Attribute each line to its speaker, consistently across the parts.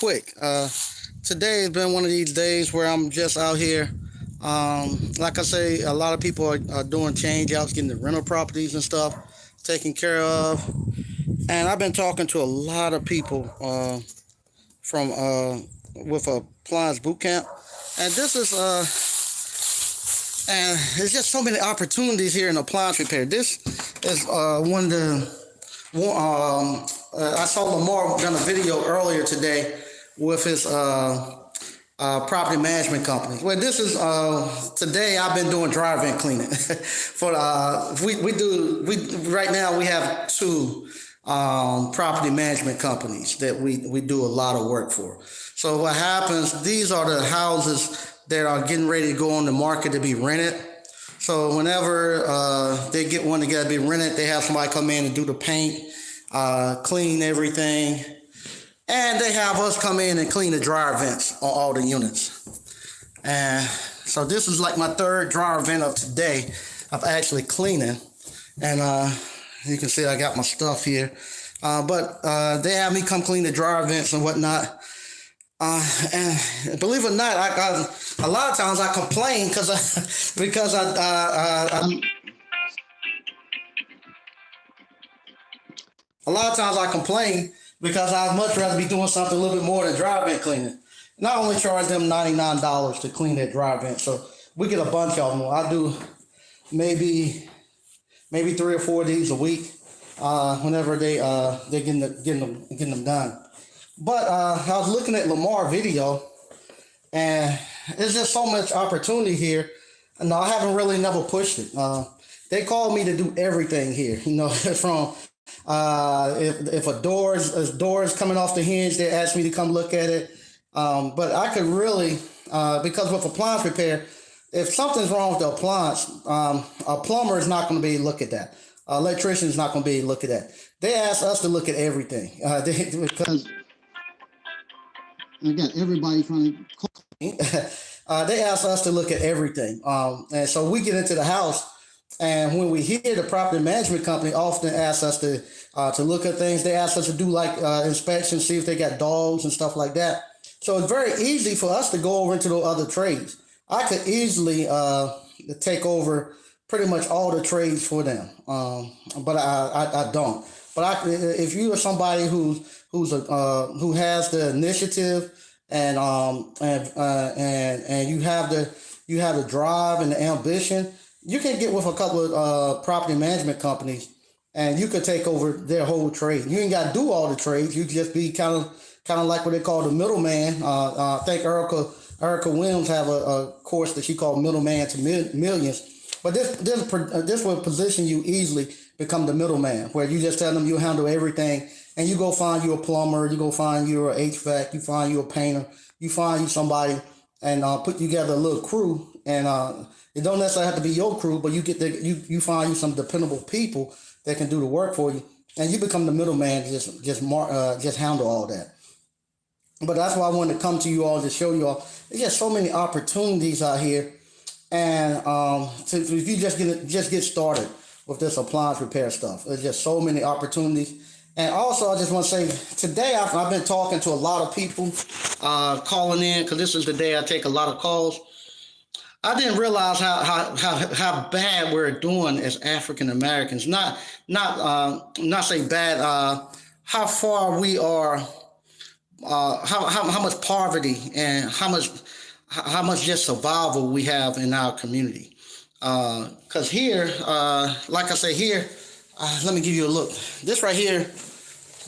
Speaker 1: quick. Today has been one of these days where I'm just out here. Like I say, a lot of people are doing change outs, getting the rental properties and stuff taken care of. And I've been talking to a lot of people from with Appliance Boot Camp. And this is and there's just so many opportunities here in appliance repair. This is one of the I saw Lamar done a video earlier today with his property management company. Well, this is today I've been doing dry vent cleaning for we right now we have two property management companies that we do a lot of work for. So what happens? These are the houses that are getting ready to go on the market to be rented. So whenever they get one to get to be rented, they have somebody come in and do the paint, clean everything, and they have us come in and clean the dryer vents on all the units. And so this is like my third dryer vent of today of actually cleaning. And you can see I got my stuff here. But they have me come clean the dryer vents and whatnot. And believe it or not, a lot of times I complain because a lot of times I complain because I'd much rather be doing something a little bit more than dry vent cleaning. And I only charge them $99 to clean their dry vent, so we get a bunch of them. I do maybe 3 or 4 of these a week whenever they're getting them done. But I was looking at Lamar video, and there's just so much opportunity here. And I haven't really never pushed it. They called me to do everything here, from if a door is coming off the hinge, they asked me to come look at it. But I could really, because with appliance repair, if something's wrong with the appliance, a plumber is not going to be able to look at that. Electrician is not going to be able to look at that. They asked us to look at everything because I got everybody trying to call me. They asked us to look at everything. And so we get into the house, and when we hear the property management company often asks us to look at things, they ask us to do like inspections, see if they got dogs and stuff like that. So it's very easy for us to go over into the other trades. I could easily take over pretty much all the trades for them, but I don't. But if you are somebody who has the initiative and you have the drive and the ambition, you can get with a couple of property management companies, and you could take over their whole trade. You ain't got to do all the trades. You just be kind of like what they call the middleman. I think Erica Williams have a course that she called Middleman to Millions. But this will position you easily become the middleman, where you just tell them you handle everything, and you go find you a plumber, you go find you a HVAC, you find you a painter, you find you somebody, and put together a little crew. And it don't necessarily have to be your crew, but you find you some dependable people that can do the work for you, and you become the middleman. Just handle all that. But that's why I wanted to come to you all to show you all. There's just so many opportunities out here. And if you just get started with this appliance repair stuff, there's just so many opportunities. And also, I just want to say, today I've been talking to a lot of people calling in, because this is the day I take a lot of calls. I didn't realize how bad we're doing as African Americans. Not say bad. How far we are. How much poverty and how much just survival we have in our community. Because here, like I say here, let me give you a look. This right here,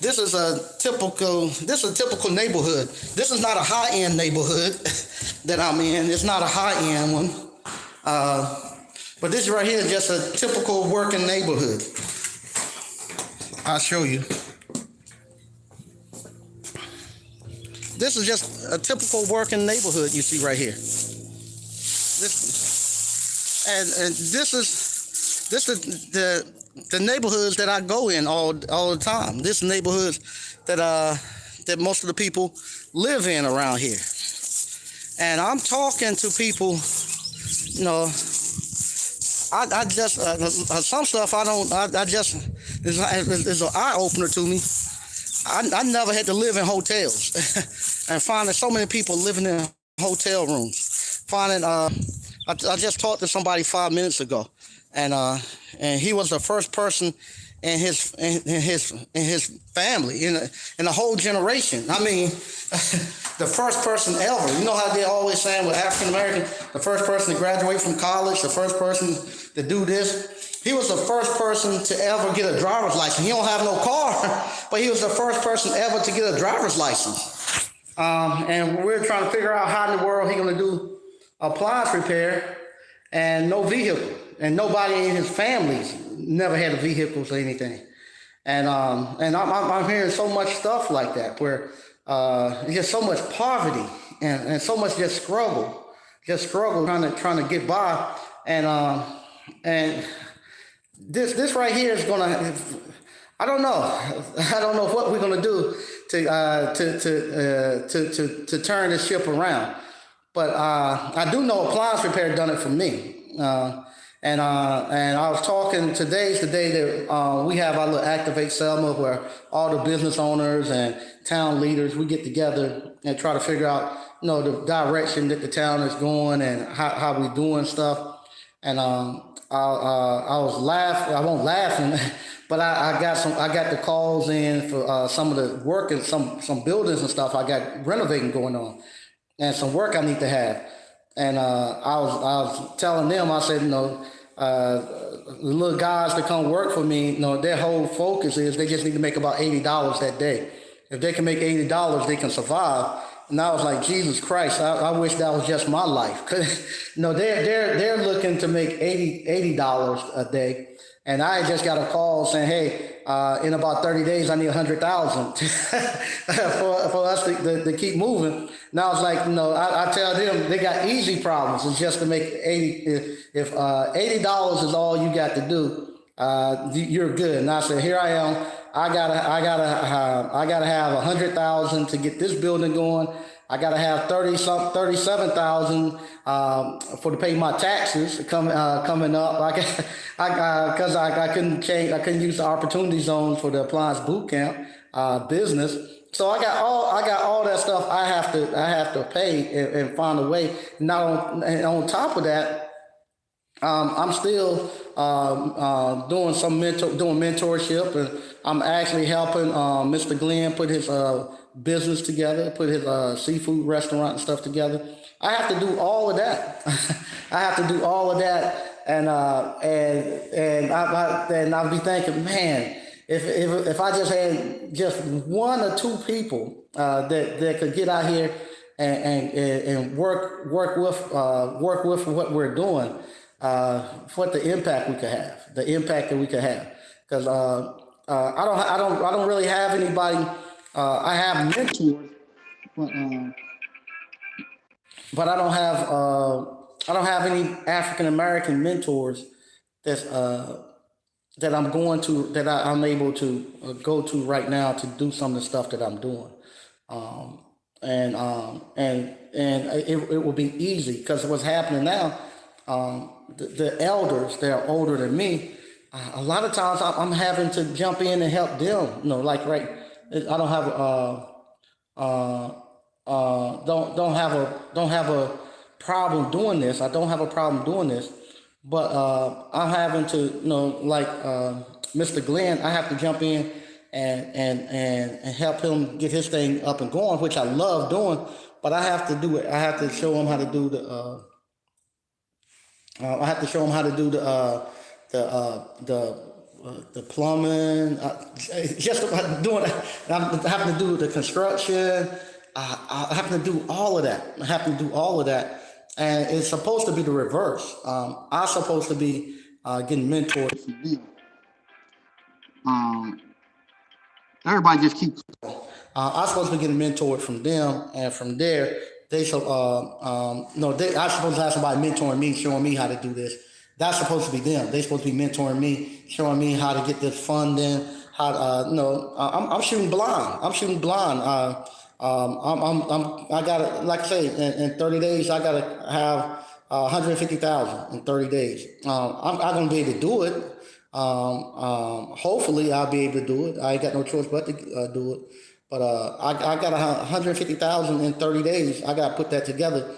Speaker 1: this is a typical neighborhood. This is not a high-end neighborhood that I'm in. It's not a high-end one. But this right here is just a typical working neighborhood. I'll show you. This is just a typical working neighborhood you see right here. This is the neighborhoods that I go in all the time. This neighborhoods that most of the people live in around here. And I'm talking to people, I just some stuff it's an eye opener to me. I never had to live in hotels. and finding so many people living in hotel rooms. Finding, I just talked to somebody 5 minutes ago, and he was the first person in his family in the whole generation. I mean, the first person ever. You know how they always saying with African American, the first person to graduate from college, the first person to do this. He was the first person to ever get a driver's license. He don't have no car, but he was the first person ever to get a driver's license. And we're trying to figure out how in the world he's going to do appliance repair and no vehicle. And nobody in his families never had a vehicle or anything. And I'm hearing so much stuff like that where just so much poverty and so much just struggle trying to get by. And this right here is gonna. I don't know. I don't know what we're gonna do to turn this ship around. But I do know appliance repair done it for me. And I was talking, today's the day that we have our little Activate Selma where all the business owners and town leaders, we get together and try to figure out, the direction that the town is going and how we doing stuff. And I was laughing, I won't laughing, but I got the calls in for some of the work in some buildings and stuff. I got renovating going on and some work I need to have. And I was telling them, I said, the little guys that come work for me, their whole focus is they just need to make about $80 that day. If they can make $80, they can survive. And I was like, Jesus Christ, I wish that was just my life. Cause they're looking to make $80 a day. And I just got a call saying, hey, in about 30 days, I need 100,000 for us to keep moving. And I was like, I tell them they got easy problems. It's just to make 80. If $80 is all you got to do, you're good. And I said, here I am. I gotta have 100,000 to get this building going. I gotta have 37,000 for to pay my taxes coming up. Because I couldn't use the opportunity zone for the appliance boot camp business. So I got all that stuff I have to pay and find a way. And on top of that, I'm still doing mentorship, and I'm actually helping Mr. Glenn put his business together, put his seafood restaurant and stuff together. I have to do all of that. I have to do all of that, and I'll be thinking, man, if I just had just one or two people that could get out here and work with what we're doing. What the impact we could have, because I don't really have anybody. I have mentors, but I don't have any African American mentors that I'm able to go to right now to do some of the stuff that I'm doing, and it will be easy because what's happening now. The elders that are older than me, a lot of times I'm having to jump in and help them. I don't have a problem doing this. I don't have a problem doing this, but I'm having to, Mr. Glenn, I have to jump in and help him get his thing up and going, which I love doing. But I have to do it. I have to show him how to do the. I have to show them how to do the plumbing. Just about doing. I'm having to do the construction. I have to do all of that. And it's supposed to be the reverse. I'm supposed to be getting mentored from them. Everybody just keeps. I'm supposed to be getting mentored from them, and from there. I'm supposed to have somebody mentoring me, showing me how to do this. That's supposed to be them. They're supposed to be mentoring me, showing me how to get this funding. I'm shooting blind. I got, like I say, in 30 days, I got to have 150,000 in 30 days. I'm going to be able to do it. Hopefully, I'll be able to do it. I ain't got no choice but to do it. But I got 150,000 in 30 days. I got to put that together,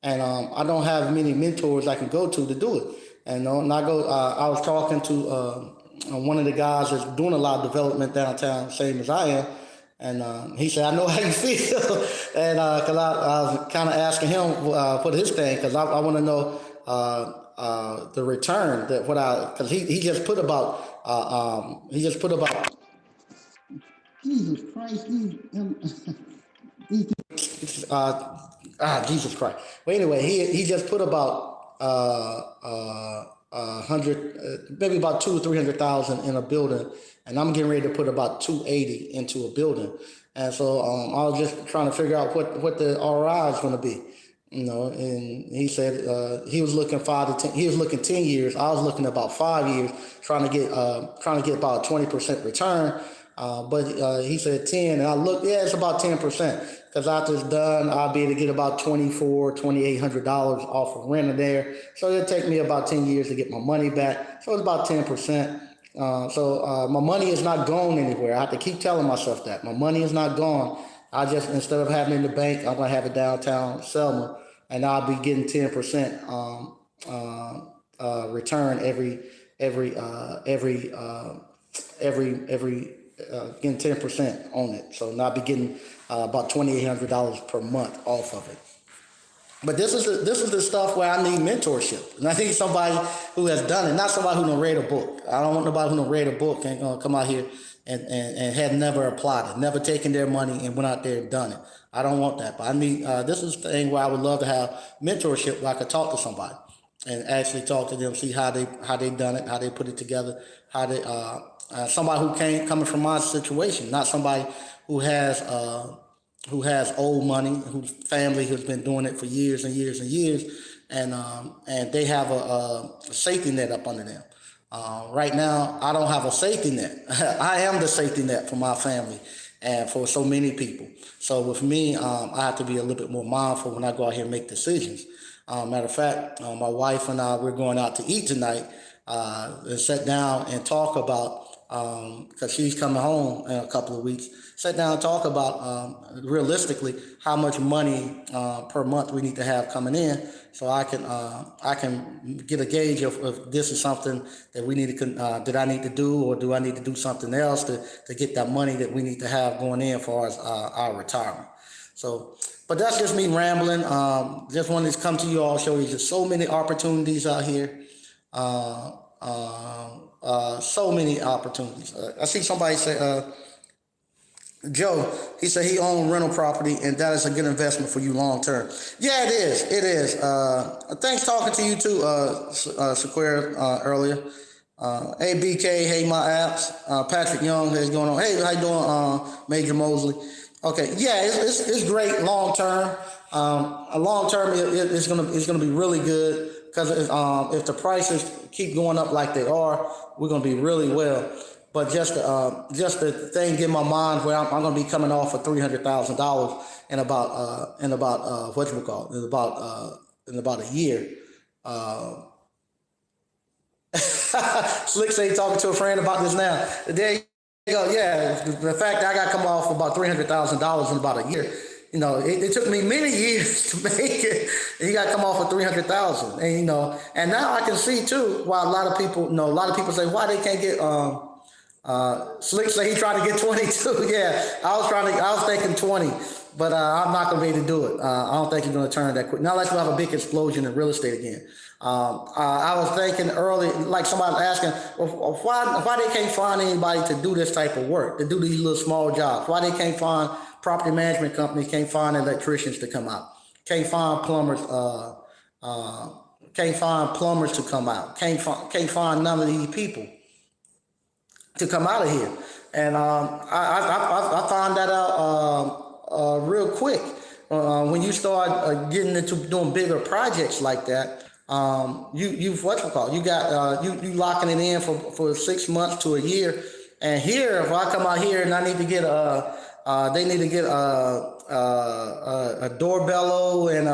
Speaker 1: and I don't have many mentors I can go to do it. And I go. I was talking to one of the guys that's doing a lot of development downtown, same as I am, and he said, "I know how you feel," and because I was kind of asking him for his thing, because I want to know the return that what I because he just put about he just put about Jesus Christ, Jesus Christ. But anyway, he just put about 100, maybe about 200 or 300,000 in a building, and I'm getting ready to put about 280 into a building. And so I was just trying to figure out what the ROI is going to be, And he said he was looking 5 to 10. He was looking 10 years. I was looking about 5 years, trying to get about a 20% return. But he said 10, and I looked. Yeah, it's about 10%. Because after it's done, I'll be able to get about $2,800 off of rent there. So it'll take me about 10 years to get my money back. So it's about 10%. So my money is not gone anywhere. I have to keep telling myself that my money is not gone. I just, instead of having it in the bank, I'm gonna have it downtown Selma, and I'll be getting 10% return every getting 10% on it. So now I'll be getting about $2,800 per month off of it. But this is the stuff where I need mentorship, and I need somebody who has done it, not somebody who done read a book. I don't want nobody who done read a book and come out here and had never applied it, never taken their money and went out there and done it. I don't want that. But I need this is the thing where I would love to have mentorship, where I could talk to somebody and actually talk to them, see how they done it, how they put it together, how they somebody who coming from my situation, not somebody who has old money, whose family has been doing it for years and years and years, and they have a safety net up under them. Right now, I don't have a safety net. I am the safety net for my family and for so many people. So with me, I have to be a little bit more mindful when I go out here and make decisions. Matter of fact, my wife and I, we're going out to eat tonight, and sit down and talk about, because she's coming home in a couple of weeks, sit down and talk about realistically how much money per month we need to have coming in, so I can get a gauge of if this is something that we need to that I need to do, or do I need to do something else to get that money that we need to have going in for our retirement. So, but that's just me rambling. Just wanted to come to you all, show you just so many opportunities out here. So many opportunities. I see somebody say, Joe, he said he owned rental property and that is a good investment for you long term. Yeah, it is. It is. Thanks talking to you too, Sequoia, earlier. Hey, BK. Hey, my apps. Patrick Young, how's going on? Hey, how you doing, Major Mosley? Okay, yeah, it's great long term. A long term, it's gonna be really good, because if the prices keep going up like they are, we're gonna be really well. But just the thing in my mind where I'm gonna be coming off of $300,000 in about in about a year. Slick say talking to a friend about this now. There you go. Yeah, the fact that I got to come off about $300,000 in about a year. It took me many years to make it, and you got to come off of 300,000. And and now I can see too why a lot of people, a lot of people say why they can't get. Slick say he tried to get 22. Yeah, I was thinking 20, but I'm not gonna be able to do it. I don't think he's gonna turn that quick. Not unless we have a big explosion in real estate again. I was thinking early, like somebody was asking, well, why they can't find anybody to do this type of work, to do these little small jobs? Why they can't find property management companies, can't find electricians to come out, can't find plumbers, to come out, can't find none of these people to come out of here. And I found that out real quick. When you start getting into doing bigger projects like that, you got you locking it in for 6 months to a year. And here, if I come out here and I need to get they need to get a doorbell and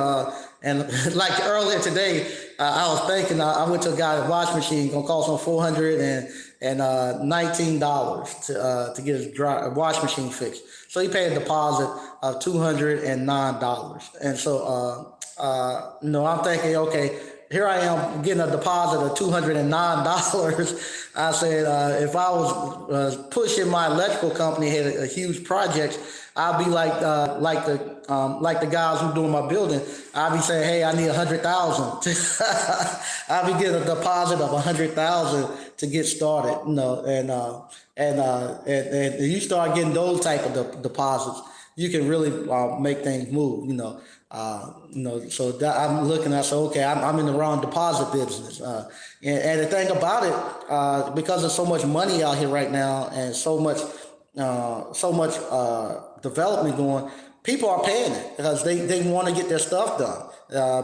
Speaker 1: like earlier today, I was thinking I went to a guy's wash machine gonna cost him $419 to get his wash machine fixed. So he paid a deposit of $209, and so I'm thinking, okay, here I am getting a deposit of $209. I said, if I was pushing my electrical company had a huge project, I'd be like the guys who doing my building. I'd be saying, hey, I need 100,000. I'd be getting a deposit of 100,000 to get started, and you start getting those type of deposits, you can really make things move. So that I'm looking at, so okay, I'm in the wrong deposit business. And the thing about it, because there's so much money out here right now and so much development going, people are paying it because they want to get their stuff done.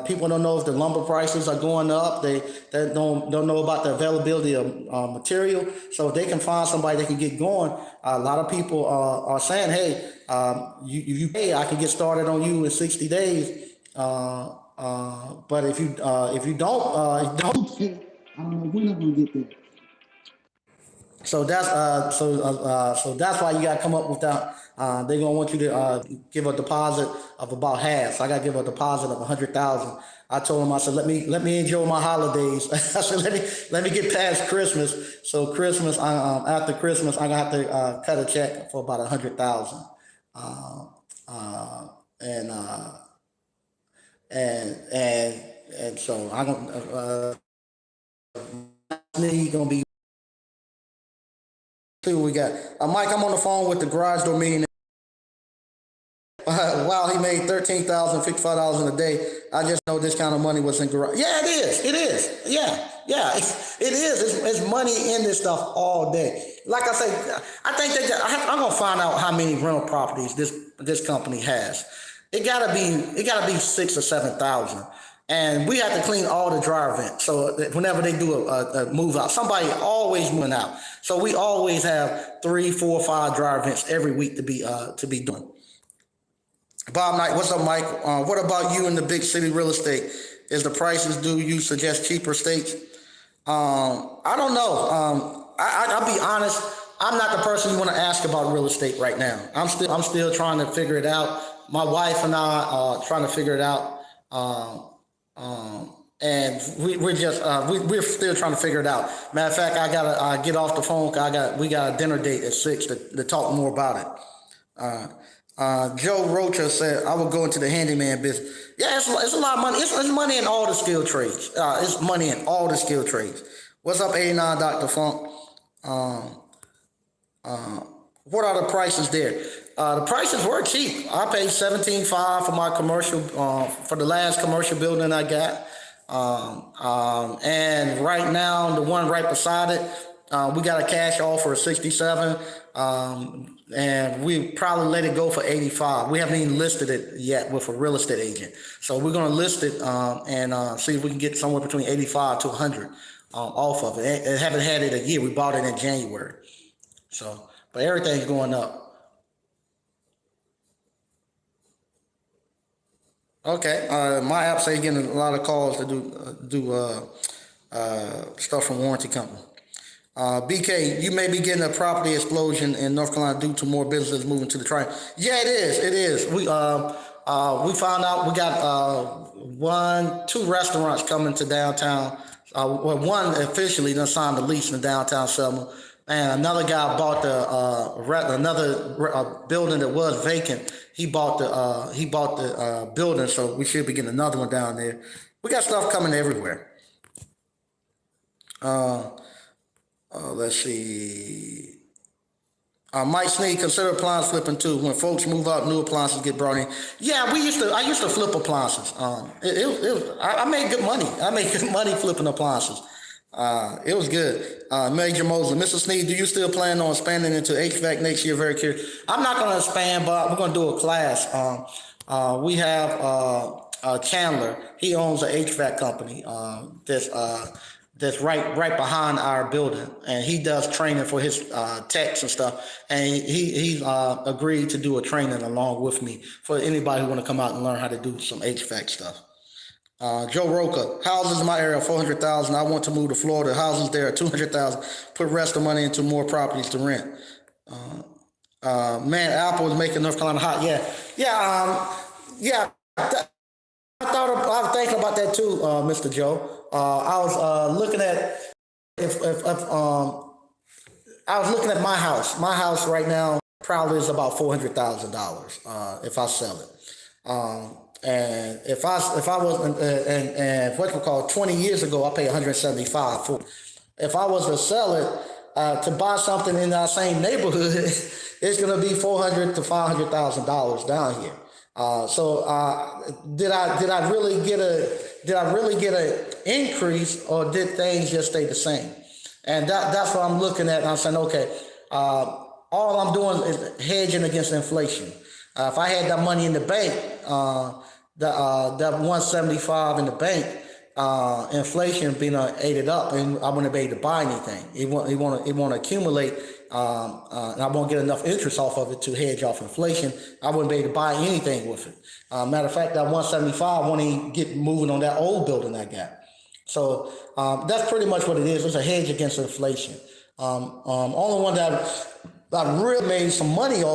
Speaker 1: People don't know if the lumber prices are going up. They don't know about the availability of material. So if they can find somebody that can get going, a lot of people are saying, "Hey, you pay, I can get started on you in 60 days." But if you don't pay, we're not gonna get there. So that's why you gotta come up with that. They're gonna want you to give a deposit of about half. So I gotta give a deposit of 100,000. I told him, I said, let me enjoy my holidays. I said, let me get past Christmas. So Christmas, after Christmas, I'm gonna have to cut a check for about 100,000. Uh, uh, and and so I'm gonna need gonna be. See what we got. Mike, I'm on the phone with the garage door meeting. Wow, he made $13,055 in a day. I just know this kind of money was in garage. Yeah, it is. It is. Yeah, yeah, it is. It's money in this stuff all day. Like I say, I think I'm gonna find out how many rental properties this company has. It gotta be 6 or 7 thousand. And we have to clean all the dryer vents. So whenever they do a move out, somebody always moving out. So we always have 3, 4, 5 dryer vents every week to be doing. Bob Knight, what's up, Mike? What about you in the big city real estate? Is the prices, do you suggest cheaper states? I don't know. I'll be honest. I'm not the person you want to ask about real estate right now. I'm still trying to figure it out. My wife and I are trying to figure it out. And we're still trying to figure it out. Matter of fact, I gotta get off the phone. We got a dinner date at 6 to talk more about it. Joe Rocha said, I would go into the handyman business. Yeah, it's a lot of money. It's money in all the skilled trades. It's money in all the skilled trades. What's up, 89 Dr. Funk? Um, what are the prices there? The prices were cheap. I paid 17.5 for my commercial, for the last commercial building I got. And right now, the one right beside it, we got a cash offer of 67. And we probably let it go for 85. We haven't even listed it yet with a real estate agent. So we're going to list it and see if we can get somewhere between 85 to 100 off of it. And haven't had it a year. We bought it in January. So, but everything's going up. Okay. My app say getting a lot of calls to do stuff from warranty company. BK, you may be getting a property explosion in North Carolina due to more businesses moving to the triangle. Yeah, it is. It is. We found out we got two restaurants coming to downtown. Well, one officially done signed the lease in downtown Selma, and another guy bought another building that was vacant. He bought the building, so we should be getting another one down there. We got stuff coming everywhere. Uh, let's see. Mike Sneed, consider appliance flipping too. When folks move out, new appliances get brought in. Yeah, I used to flip appliances. I made good money. I made good money flipping appliances. It was good. Major Mosley, Mr. Sneed, do you still plan on expanding into HVAC next year? Very curious. I'm not going to expand, but we're going to do a class. We have Chandler. He owns an HVAC company. That's right behind our building, and he does training for his techs and stuff. And he agreed to do a training along with me for anybody who want to come out and learn how to do some HVAC stuff. Joe Roca, houses in my area 400,000. I want to move to Florida. Houses there 200,000. Put rest of the money into more properties to rent. Man, Apple is making North Carolina hot. Yeah, yeah. I was thinking about that too, Mr. Joe. I was looking at if I was looking at my house. My house right now probably is about $400,000 if I sell it. And if I was and what we call 20 years ago, I paid 175 for it. If I was to sell it to buy something in our same neighborhood, it's going to be $400,000 to $500,000 down here. Did I really get an increase, or did things just stay the same? And that's what I'm looking at. And I'm saying, okay, all I'm doing is hedging against inflation. If I had that money in the bank, that 175 in the bank, inflation being ate it up, and I wouldn't be able to buy anything. It won't accumulate, and I won't get enough interest off of it to hedge off inflation. I wouldn't be able to buy anything with it. Matter of fact, that 175 won't even get moving on that old building I got. So that's pretty much what it is. It's a hedge against inflation. Only one that I really made some money off